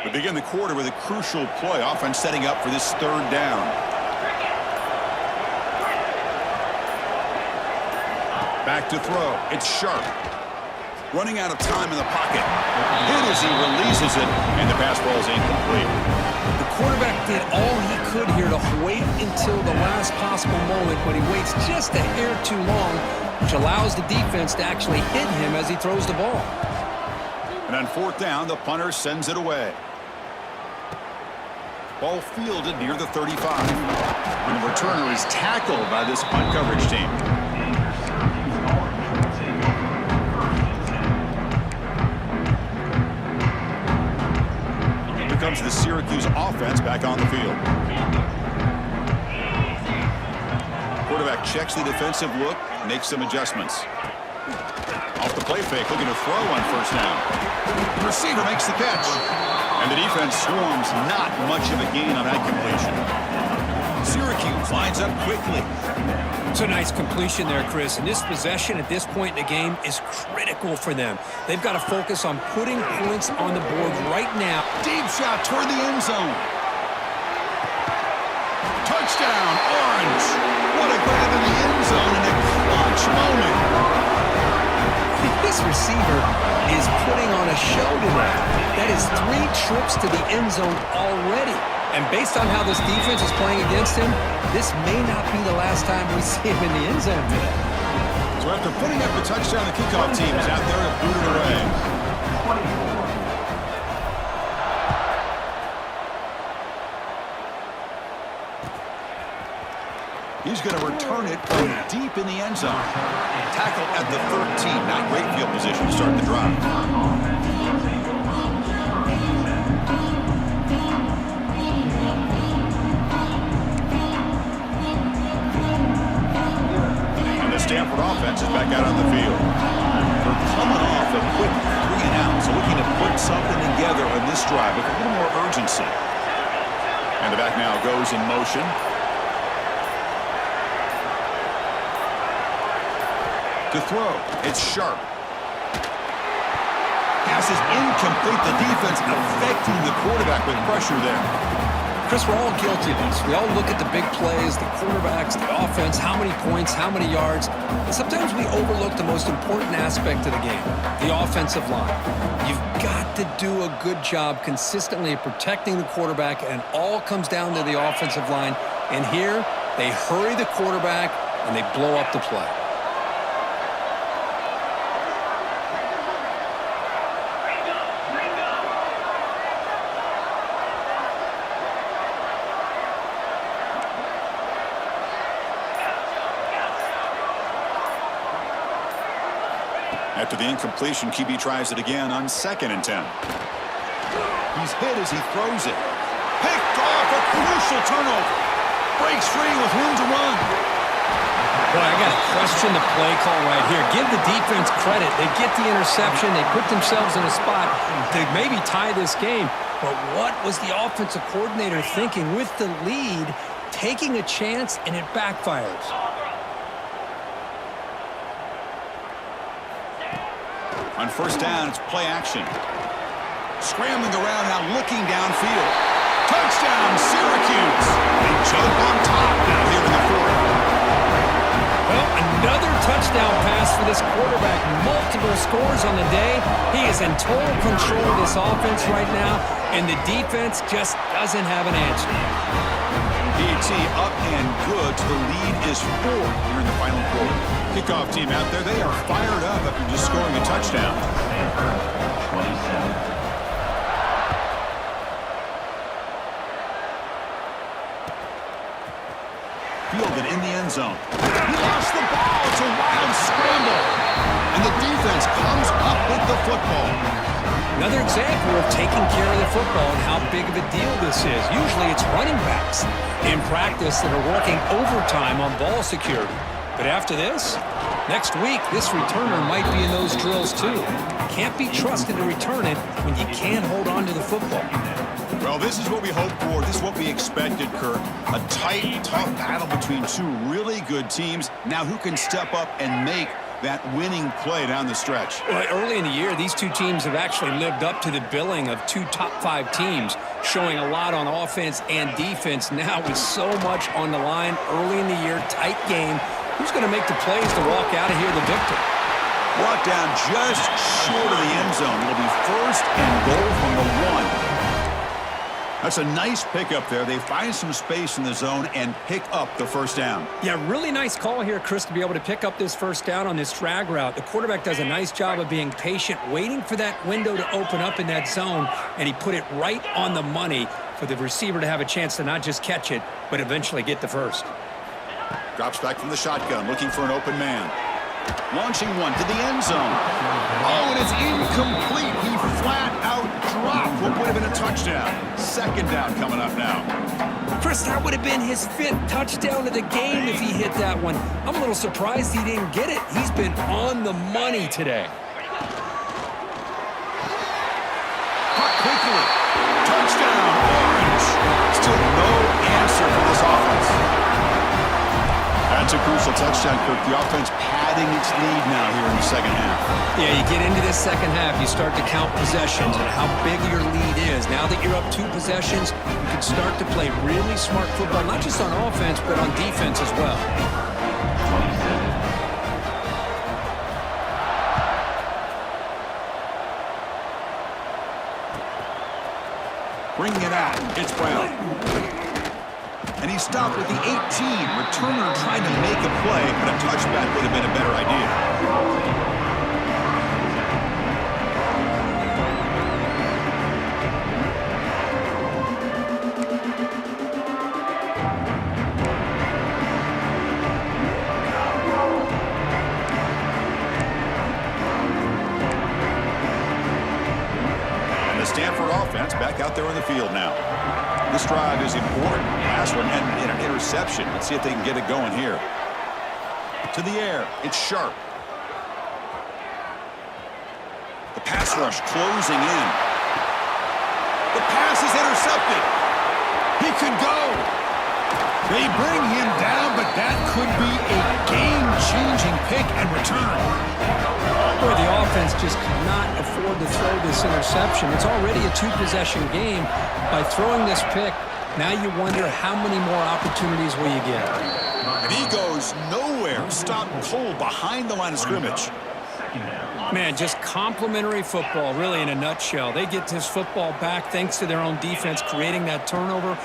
We begin the quarter with a crucial play. Offense setting up for this third down. Back to throw. It's Sharp. Running out of time in the pocket. Hit as he releases it, and the pass ball is incomplete. The quarterback did all he could here to wait until the last possible moment, but he waits just a hair too long, which allows the defense to actually hit him as he throws the ball. And on fourth down, the punter sends it away. Ball fielded near the 35. And the returner is tackled by this punt coverage team. Here comes the Syracuse offense back on the field. Quarterback checks the defensive look, makes some adjustments. Off the play fake, looking to throw on first down. The receiver makes the catch. And the defense swarms, not much of a gain on that completion. Syracuse lines up quickly. It's a nice completion there, Chris. And this possession at this point in the game is critical for them. They've got to focus on putting points on the board right now. Deep shot toward the end zone. Touchdown, Orange. What a grab in the end zone in a clutch moment. This receiver is putting on a show tonight. That is 3 trips to the end zone already. And based on how this defense is playing against him, this may not be the last time we see him in the end zone today. So after putting up the touchdown, the kickoff team is out there to boot it away. He's going to return it from deep in the end zone. Tackle at the 13. Not great field position to start the drive. And the Stanford offense is back out on the field. They're coming off a quick 3-and-out, so looking to put something together on this drive with a little more urgency. And the back now goes in motion. To throw, it's Sharp. Pass is incomplete. The defense affecting the quarterback with pressure there. Chris, we're all guilty of this. We all look at the big plays, the quarterbacks, the offense, how many points, how many yards. And sometimes we overlook the most important aspect of the game, the offensive line. You've got to do a good job consistently of protecting the quarterback, and it all comes down to the offensive line. And here, they hurry the quarterback, and they blow up the play. After the incompletion, QB tries it again on 2nd and 10. He's hit as he throws it. Picked off, a crucial turnover. Breaks free with room to run. Boy, I got to question the play call right here. Give the defense credit. They get the interception. They put themselves in a spot to maybe tie this game. But what was the offensive coordinator thinking with the lead, taking a chance, and it backfires? On 1st down, it's play action. Scrambling around now, looking downfield. Touchdown, Syracuse. They jump on top now here in the 4th. Well, another touchdown pass for this quarterback. Multiple scores on the day. He is in total control of this offense right now, and the defense just doesn't have an answer. PAT up and good. The lead is 4 here in the final quarter. Kickoff team out there, they are fired up after just scoring a touchdown. Stanford, 27. Fielded in the end zone. He lost the ball. It's a wild scramble. And the defense comes up with the football. Another example of taking care of the football and how big of a deal this is. Usually it's running backs in practice that are working overtime on ball security. But after this, next week, this returner might be in those drills too. Can't be trusted to return it when you can't hold on to the football. Well, this is what we hoped for. This is what we expected, Kurt. A tight, tough battle between two really good teams. Now who can step up and make that winning play down the stretch? Well, early in the year, these two teams have actually lived up to the billing of two top 5 teams, showing a lot on offense and defense. Now with so much on the line early in the year, tight game. Who's going to make the plays to walk out of here the victor? Brought down just short of the end zone. It'll be 1st and goal from the 1. That's a nice pickup there. They find some space in the zone and pick up the 1st down. Yeah, really nice call here, Chris, to be able to pick up this 1st down on this drag route. The quarterback does a nice job of being patient, waiting for that window to open up in that zone, and he put it right on the money for the receiver to have a chance to not just catch it, but eventually get the 1st. Drops back from the shotgun, looking for an open man. Launching one to the end zone. Oh, and it's incomplete. He flat out dropped what would have been a touchdown. 2nd down coming up now. Chris, that would have been his 5th touchdown of the game if he hit that one. I'm a little surprised he didn't get it. He's been on the money today. Caught quickly. Touchdown, Orange. Still no answer for this offense. That's a crucial touchdown, Kirk. The offense padding its lead now here in the 2nd half. Yeah, you get into this 2nd half, you start to count possessions and how big your lead is. Now that you're up 2 possessions, you can start to play really smart football, not just on offense, but on defense as well. 27. Bringing it out. It's Brown. And he stopped at the 18. Returner tried to make a play, but a touchback would have been a better idea. And the Stanford offense back out there on the field now. This drive is important. Pass one and an interception. Let's see if they can get it going here. To the air. It's Sharp. Pass rush closing in. The pass is intercepted. He could go. They bring him down, but that could be a game-changing pick and return. Boy, the offense just cannot afford to throw this interception. It's already a two-possession game. By throwing this pick, now you wonder how many more opportunities will you get. And he goes nowhere. Stop cold behind the line of scrimmage. Man, just complimentary football, really, in a nutshell. They get this football back thanks to their own defense, creating that turnover,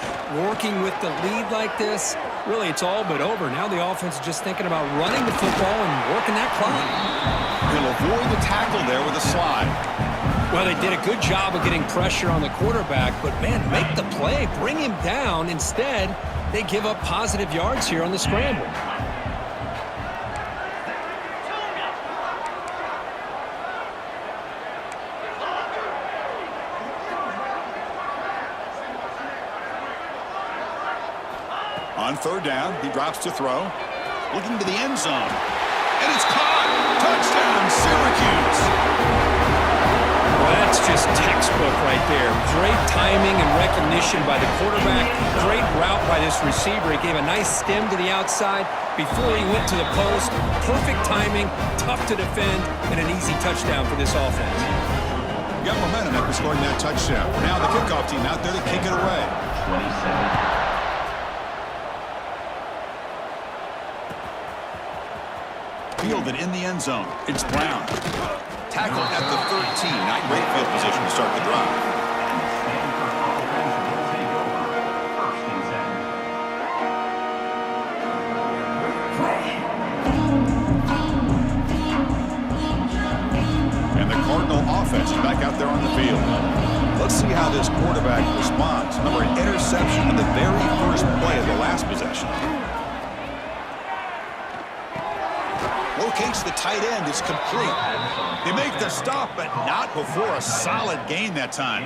working with the lead like this. Really, it's all but over. Now the offense is just thinking about running the football and working that clock. He'll avoid the tackle there with a slide. Well, they did a good job of getting pressure on the quarterback, but, man, make the play, bring him down. Instead, they give up positive yards here on the scramble. On third down, he drops to throw. Looking to the end zone. And it's caught! Touchdown, Syracuse! Well, that's just textbook right there. Great timing and recognition by the quarterback. Great route by this receiver. He gave a nice stem to the outside before he went to the post. Perfect timing, tough to defend, and an easy touchdown for this offense. Got momentum after scoring that touchdown. Now the kickoff team out there to kick it away. 27. Fielded in the end zone. It's Brown. Tackle at the 13. Not great field position to start the drive. And the Cardinal offense is back out there on the field. Let's see how this quarterback responds. Remember, an interception on the very first play of the last possession. Locates the tight end. It's complete. They make the stop, but not before a solid gain that time.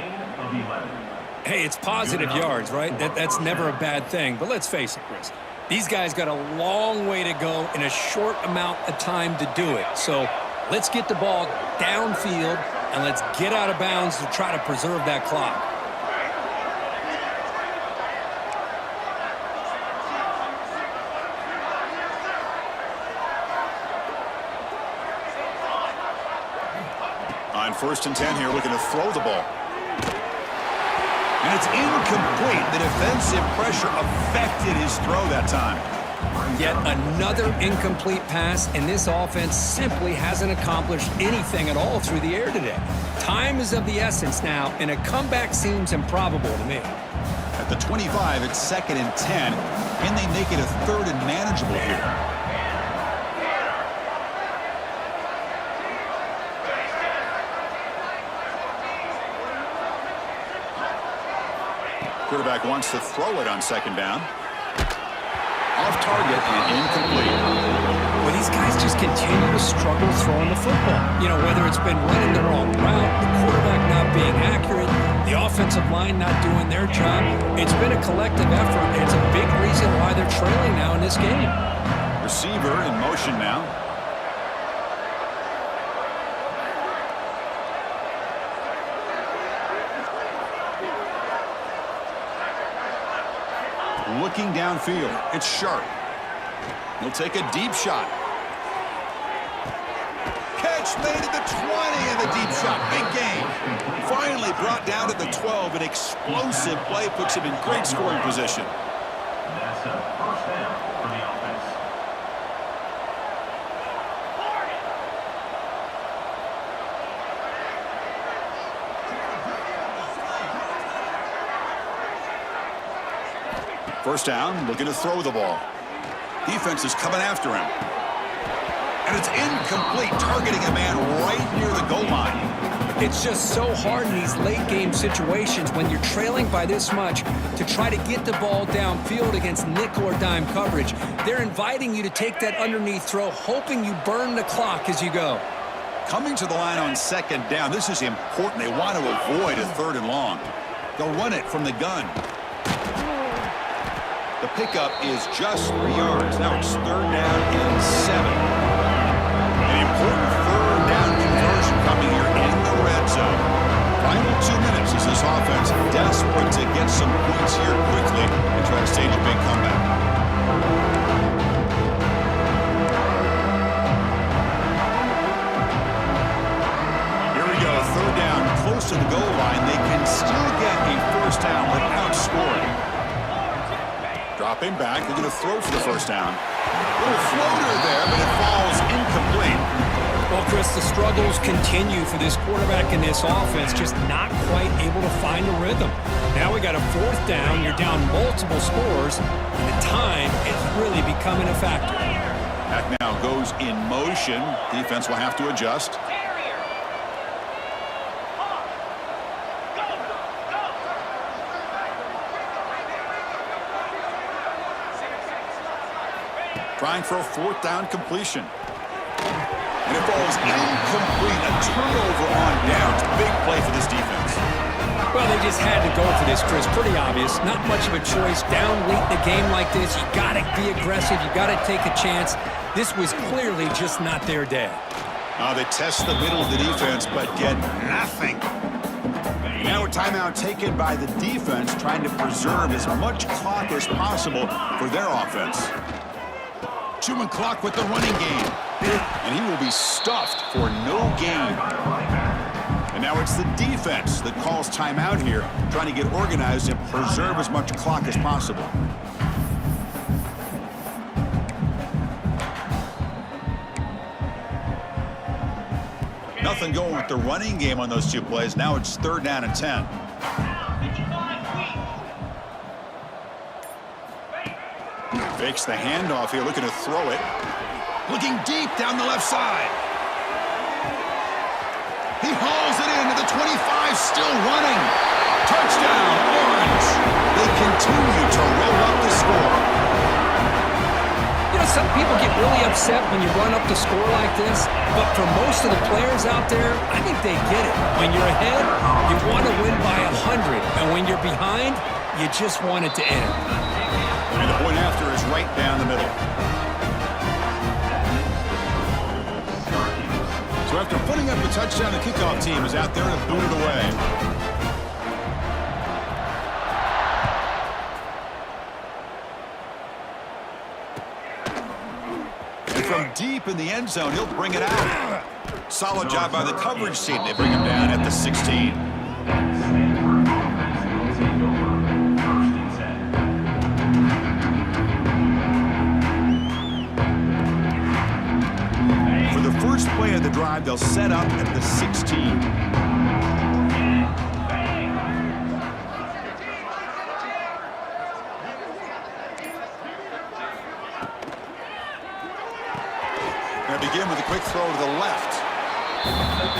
Hey, it's positive yards, right? That's never a bad thing. But let's face it, Chris. These guys got a long way to go in a short amount of time to do it. So let's get the ball downfield, and let's get out of bounds to try to preserve that clock. On 1st and 10 here, looking to throw the ball. And it's incomplete. The defensive pressure affected his throw that time. Yet another incomplete pass, and this offense simply hasn't accomplished anything at all through the air today. Time is of the essence now, and a comeback seems improbable to me. At the 25, it's 2nd and 10. Can they make it a 3rd and manageable here? Quarterback wants to throw it on 2nd down. Off target and incomplete. Well, these guys just continue to struggle throwing the football. You know, whether it's been running the wrong route, the quarterback not being accurate, the offensive line not doing their job. It's been a collective effort, and it's a big reason why they're trailing now in this game. Receiver in motion now. Looking downfield. It's Sharp. He'll take a deep shot. Catch made at the 20 and the deep shot. Big gain. Finally brought down to the 12. An explosive play puts him in great scoring position. That's a 1st down for the offense. First down, looking to throw the ball. Defense is coming after him. And it's incomplete, targeting a man right near the goal line. It's just so hard in these late-game situations when you're trailing by this much to try to get the ball downfield against nickel or dime coverage. They're inviting you to take that underneath throw, hoping you burn the clock as you go. Coming to the line on 2nd down, this is important. They want to avoid a 3rd and long. They'll run it from the gun. The pickup is just 3 yards. Now it's 3rd down and 7. An important 3rd down conversion coming here in the red Final 2 minutes as this offense desperate to get some points here quickly and try to stage a big comeback. Here we go, third down, close to the goal line. They can still get a first down without scoring. Dropping back, they're going to throw for the first down. Little floater there, but it falls incomplete. Well, Chris, the struggles continue for this quarterback in this offense, just not quite able to find a rhythm. Now we got a fourth down, you're down multiple scores, and the time is really becoming a factor. Back now goes in motion. Defense will have to adjust. Trying for a fourth down completion. And it falls incomplete. A turnover on downs. Big play for this defense. Well, they just had to go for this, Chris. Pretty obvious. Not much of a choice. Down late in the game like this, you got to be aggressive. You got to take a chance. This was clearly just not their day. They test the middle of the defense, but get nothing. Now a timeout taken by the defense, trying to preserve as much clock as possible for their offense. Chewing clock with the running game. And he will be stuffed for no gain. And now it's the defense that calls timeout here, trying to get organized and preserve as much clock as possible. Nothing going with the running game on those two plays. Now it's third down and 10. Fakes the handoff here, looking to throw it. Looking deep down the left side. He hauls it into the 25, still running. Touchdown, Orange. They continue to roll up the score. You know, some people get really upset when you run up the score like this, but for most of the players out there, I think they get it. When you're ahead, you want to win by 100, and when you're behind, you just want it to end. And the point after is right down the middle. So after putting up a touchdown, the kickoff team is out there to boot it away. And from deep in the end zone, he'll bring it out. Solid job by the coverage team. They bring him down at the 16. First play of the drive, they'll set up at the 16. Going to begin with a quick throw to the left.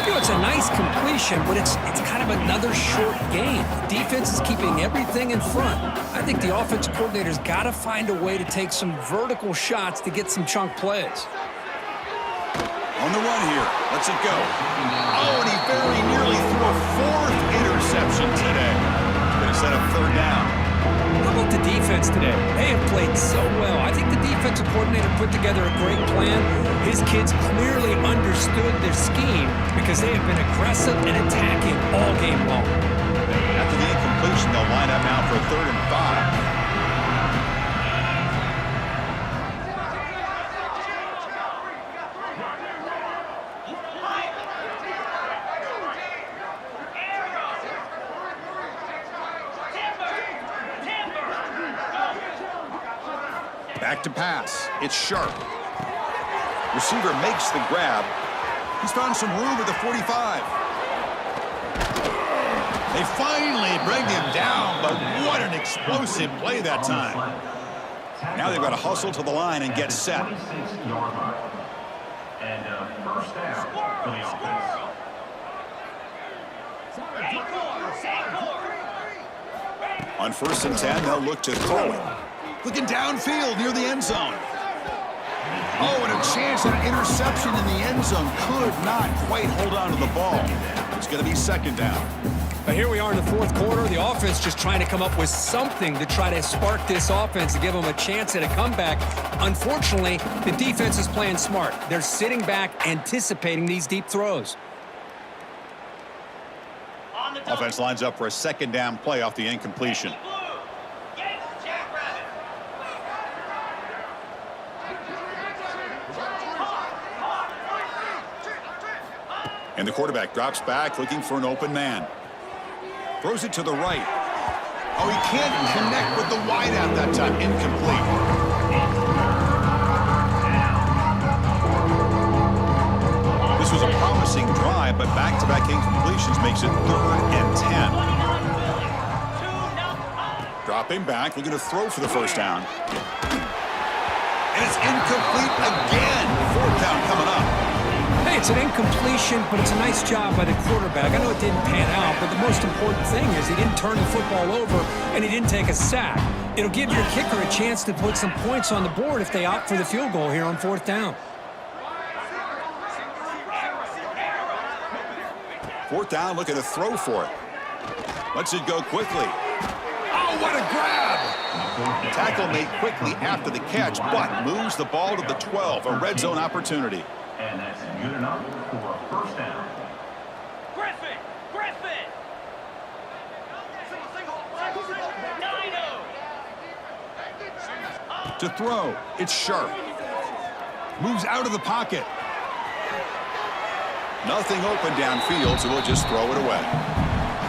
You know, it's a nice completion, but it's kind of another short gain. The defense is keeping everything in front. I think the offensive coordinator's got to find a way to take some vertical shots to get some chunk plays. On the run here. Let's it go. Oh, and he very nearly threw a fourth interception today. Going to set up third down. How about the defense today? They have played so well. I think the defensive coordinator put together a great plan. His kids clearly understood their scheme because they have been aggressive and attacking all game long. After the incompletion, they'll line up now for a 3rd and 5. Back to pass. It's Sharp. Receiver makes the grab. He's found some room at the 45. They finally bring him down, but what an explosive play that time. Now they've got to hustle to the line and get set. And first down for the offense. On 1st and 10, they'll look to throw it. Looking downfield near the end zone. Oh, and a chance at an interception in the end zone. Could not quite hold on to the ball. It's going to be 2nd down. But here we are in the 4th quarter. The offense just trying to come up with something to try to spark this offense to give them a chance at a comeback. Unfortunately, the defense is playing smart. They're sitting back, anticipating these deep throws. On the Offense lines up for a second down play off the incompletion. And the quarterback drops back looking for an open man. Throws it to the right. Oh, he can't connect with the wideout that time. Incomplete. This was a promising drive, but back-to-back incompletions makes it 3rd and 10. Dropping back, looking to throw for the first down. And it's incomplete again. 4th down coming up. Hey, it's an incompletion, but it's a nice job by the quarterback. I know it didn't pan out, but the most important thing is he didn't turn the football over and he didn't take a sack. It'll give your kicker a chance to put some points on the board if they opt for the field goal here on 4th down. 4th down, looking to throw for it. Lets it go quickly. Oh, what a grab! Tackle made quickly after the catch, but moves the ball to the 12, a red zone opportunity. And that's good enough for a first down. Griffin! To throw, it's Sharp. Moves out of the pocket. Nothing open downfield, so we'll just throw it away.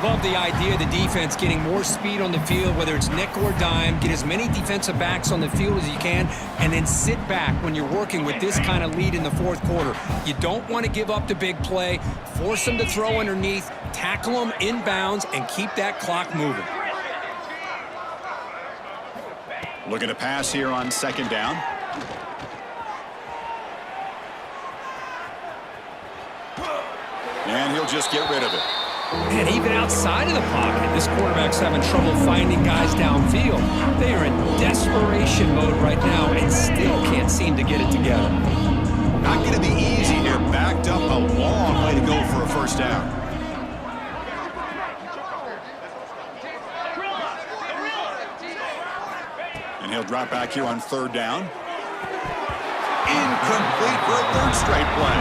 Love the idea of the defense getting more speed on the field, whether it's nickel or dime, get as many defensive backs on the field as you can, and then sit back when you're working with this kind of lead in the 4th quarter. You don't want to give up the big play, force them to throw underneath, tackle them inbounds, and keep that clock moving. Looking to pass here on 2nd down. And he'll just get rid of it. And even outside of the pocket, this quarterback's having trouble finding guys downfield. They are in desperation mode right now and still can't seem to get it together. Not going to be easy here. Backed up a long way to go for a first down. And he'll drop back here on 3rd down. Incomplete for a 3rd straight play.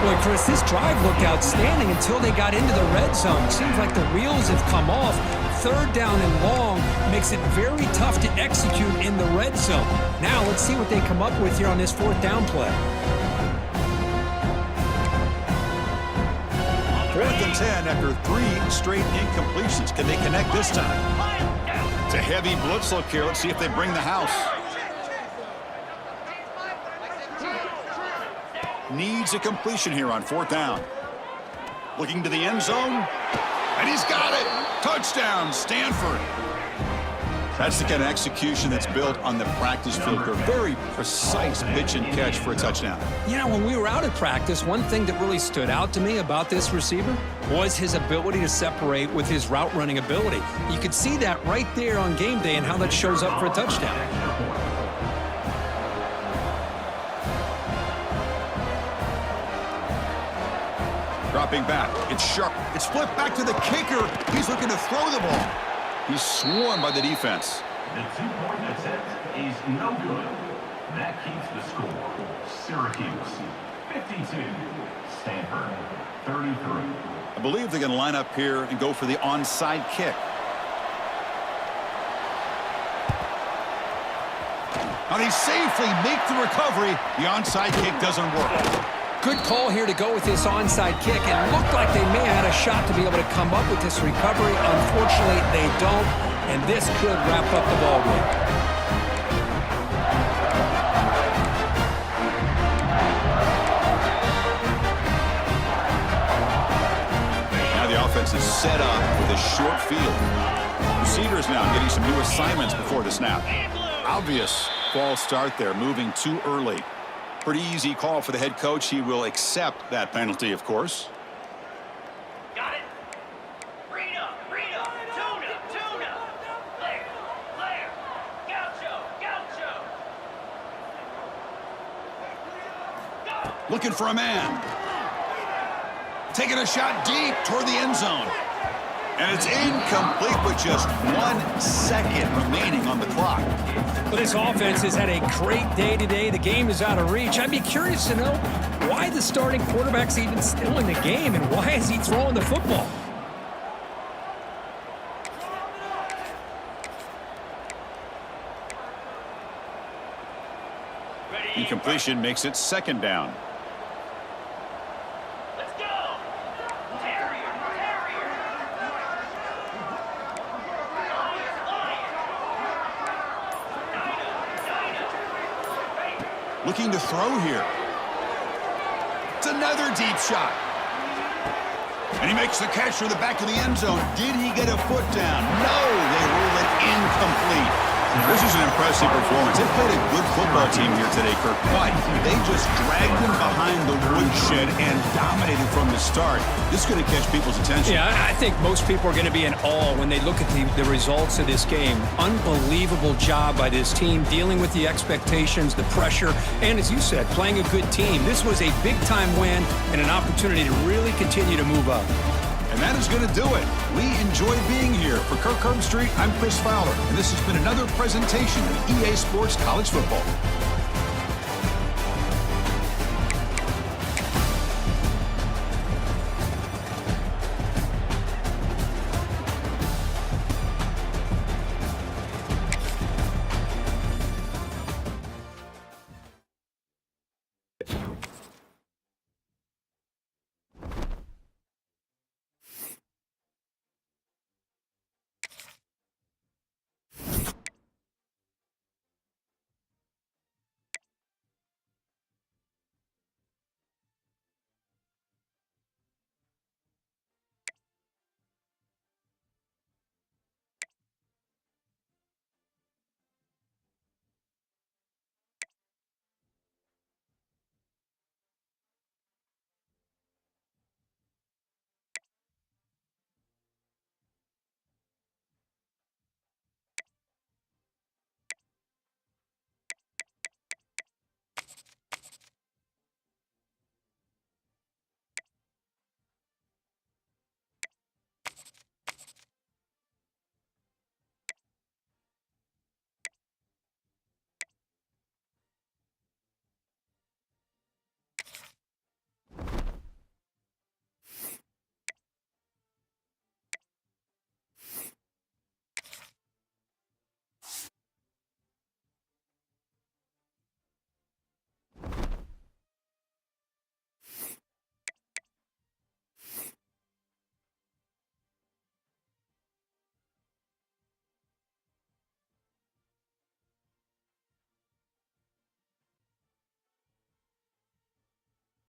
Boy, Chris, this drive looked outstanding until they got into the red zone. Seems like the wheels have come off. 3rd down and long makes it very tough to execute in the red zone. Now let's see what they come up with here on this 4th down play. 4th and 10 after 3 straight incompletions. Can they connect this time? It's a heavy blitz look here. Let's see if they bring the house. Needs a completion here on 4th down. Looking to the end zone. And he's got it. Touchdown, Stanford. That's the kind of execution that's built on the practice field. A very precise pitch and catch for a touchdown. You know, when we were out at practice, one thing that really stood out to me about this receiver was his ability to separate with his route running ability. You could see that right there on game day and how that shows up for a touchdown. Dropping back. It's Sharp. It's flipped back to the kicker. He's looking to throw the ball. He's swarmed by the defense. The 2-point attempt is no good. That keeps the score. Syracuse 52, Stanford 33. I believe they're going to line up here and go for the onside kick. And he safely makes the recovery. The onside kick doesn't work. Good call here to go with this onside kick. It looked like they may have had a shot to be able to come up with this recovery. Unfortunately, they don't, and this could wrap up the ball game. Now the offense is set up with a short field. Receivers now getting some new assignments before the snap. Obvious false start there, moving too early. Pretty easy call for the head coach. He will accept that penalty, of course. Got it. Rita, tuna. Blair. Gaucho. Go. Looking for a man. Taking a shot deep toward the end zone. And it's incomplete with just 1 second remaining on the clock. But this offense has had a great day today. The game is out of reach. I'd be curious to know why the starting quarterback's even still in the game and why is he throwing the football? Incompletion makes it second down. Let's go. Terrier, terrier. Looking to throw here. It's another deep shot. And he makes the catch for the back of the end zone. Did he get a foot down? No, they rule it incomplete. This is an impressive performance. They played a good football team here today, Kirk, but they just dragged them behind the woodshed and dominated from the start. This is going to catch people's attention. Yeah, I think most people are going to be in awe when they look at the results of this game. Unbelievable job by this team, dealing with the expectations, the pressure, and as you said, playing a good team. This was a big-time win and an opportunity to really continue to move up. And that is going to do it. We enjoy being here. For Kirk Herbstreit, I'm Chris Fowler, and this has been another presentation of EA Sports College Football.